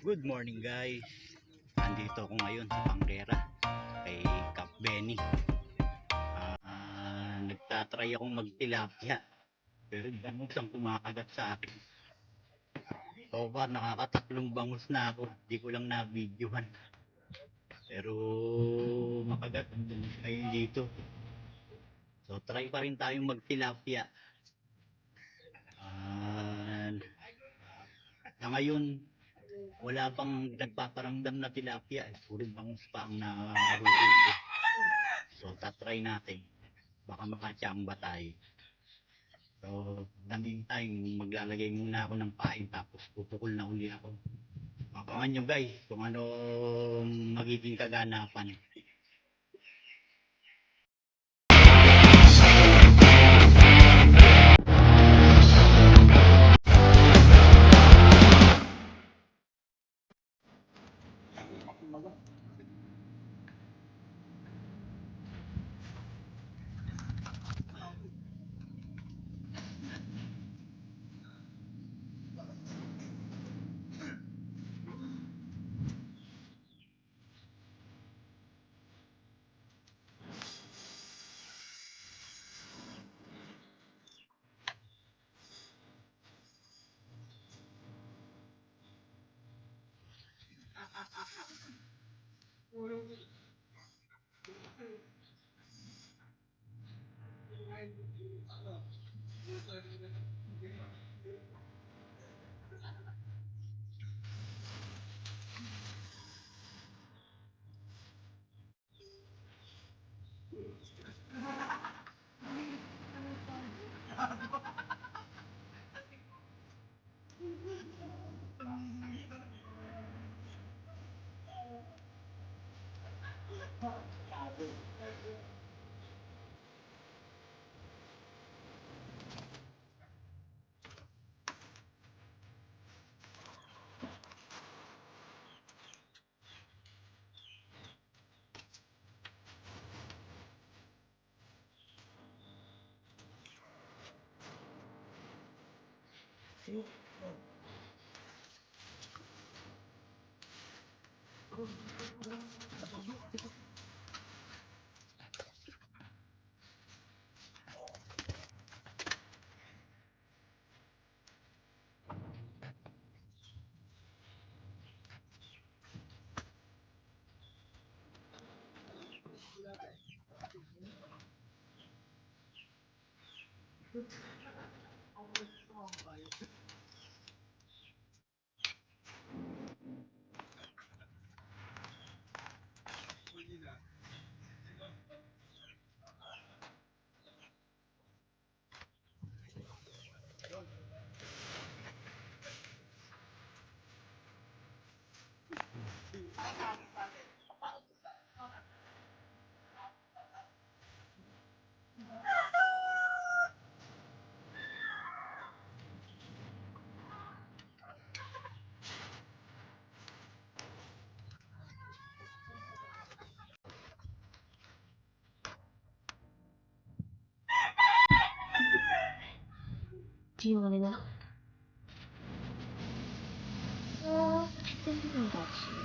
Good morning guys. Andito ako ngayon sa Panglera kay Cap Benny. Nagtatry akong magtilapia pero bangus ang kumakagat sa akin. So far nakakatatlong bangus na ako. Di ko lang na-videohan. Pero makagat ang bangus ngayon dito. So try pa rin tayong magtilapia. Na ngayon wala pang nagpaparamdam na tilapia. Puro bangus pa ang nahulog. So tatry natin. Baka makachamba tayo. So, the meantime, maglalagay muna ako ng pain tapos pupukul na uli ako. Abangan nyo guys kung ano magiging kaganapan. Do you want to know? Well, I think I got you.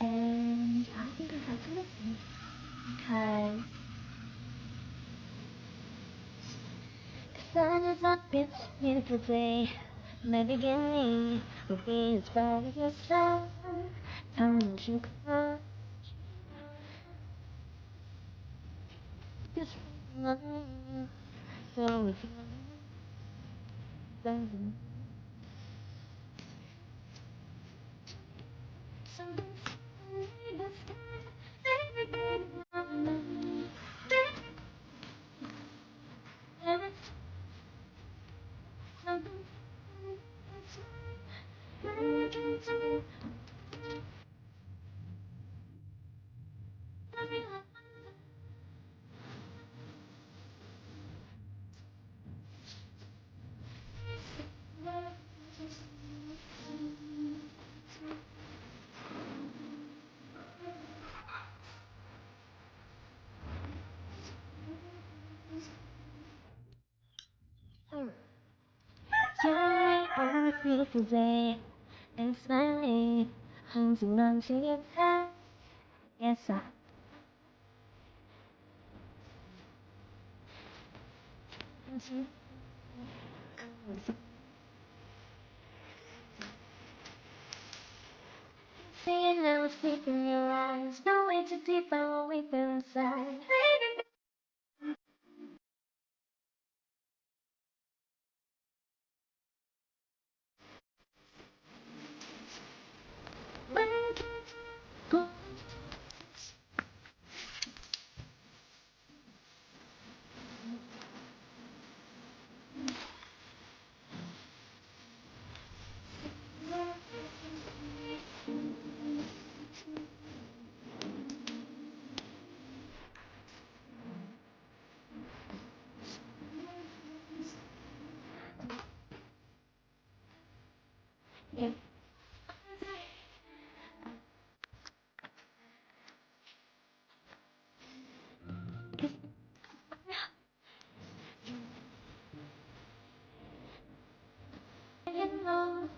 And I think I have to listen. Because the sun has not been this beautiful day. In the beginning, will be as bright as the sun. Come and you come. Just so with you. Something in the sky. Yeah, on a beautiful day, and smiling, holding on to your hand. Yes, I. Saying I was deep in your eyes, no way too deep, I won't weep inside. Yeah. You know.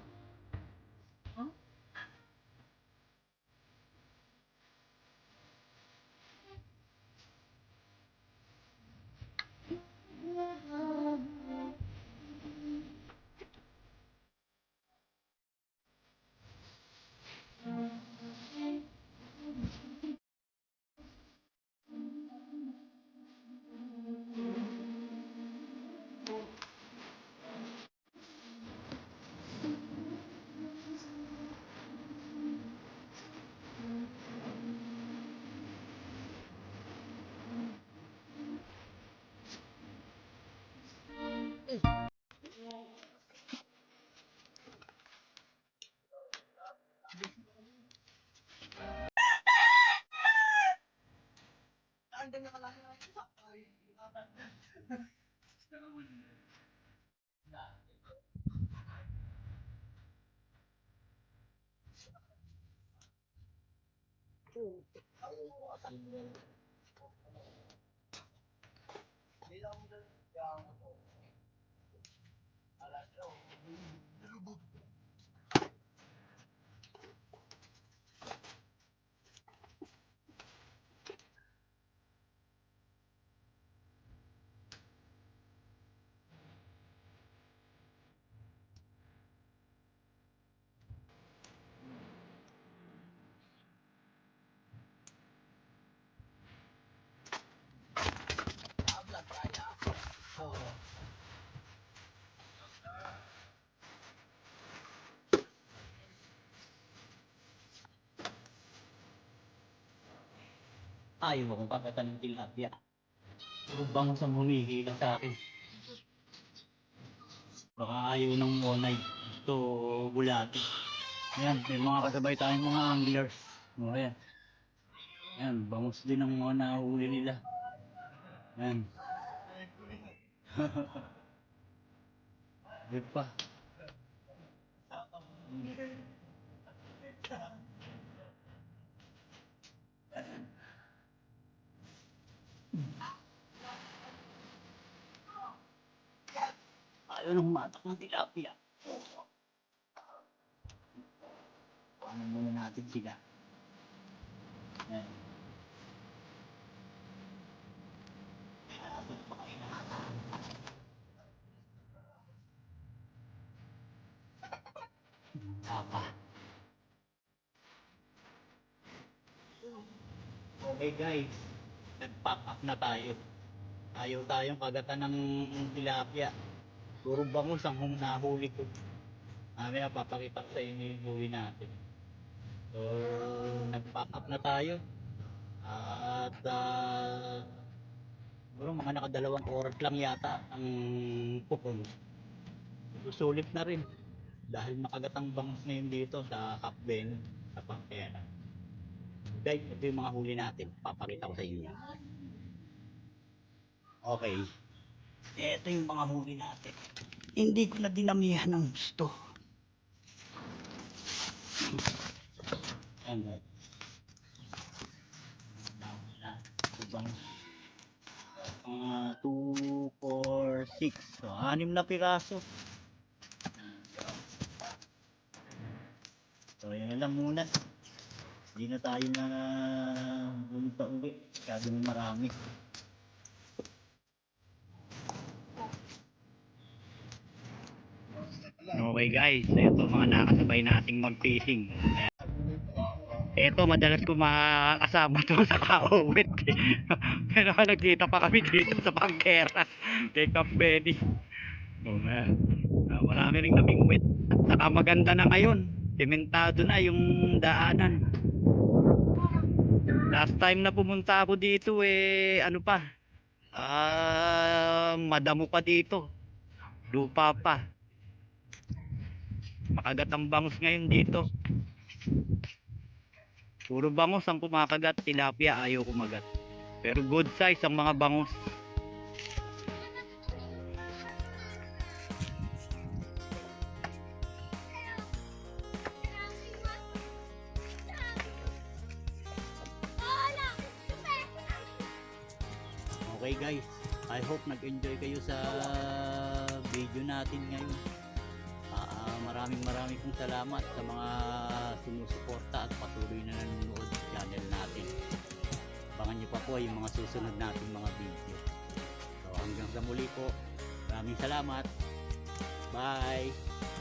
Ayaw mo kung kakatan ng tilapia. Puro bangus ang humihila sa akin. Baka ayaw ng onay. Ito, bulati. Ayan, may mga kasabay tayong mga anglers. O, ayan. Ayan, bangus din ang mga nahuli nila. Ayan. Di pa. Ayaw nang matak ng tilapia. Paano muna natin sila? Ayan. Tapa. Okay guys, nag-pack up na tayo. Ayaw tayong kagatan ng tilapia. Puro bangus ang nahuli ko. Mamaya papakita ko sa inyo yung huli natin. So, nag-pack up na tayo. At siguro mga nakadalawang oras lang yata ang pupun. Susulit na rin. Dahil makagatang bangus ngayon dito sa Kapben, sa Pangkera. Guys, ito yung mga huli natin. Papakita ko sa inyo. Okay. Ito yung mga huli natin. Hindi ko na dinamihan ng gusto. Ayan guys. Ibang 2, 4, 6. So, 6 na piraso. So yun lang muna. Hindi na tayo na uwi. Masyadong marami. Okay guys, ito mga nakasabay nating mag-fishing. Ito madalas ko makakasama to sa kauwit. Pero nagkita pa kami dito sa Pangkera kay Cap Benny. Marami rin kaming wet. At saka maganda na ngayon. Sementado na yung daanan. Last time na pumunta ako dito ano pa? Madamo pa dito. Lupa pa. Makagat ang bangus ngayon dito. Puro bangus ang kumakagat, tilapia ayaw kumagat. Pero good size ang mga bangus. Okay guys, I hope nag-enjoy kayo sa video natin ngayon. Maraming pong salamat sa mga sumusuporta at patuloy na nanonood sa channel natin. Abangan nyo pa po yung mga susunod natin mga video. So hanggang sa muli po, maraming salamat. Bye!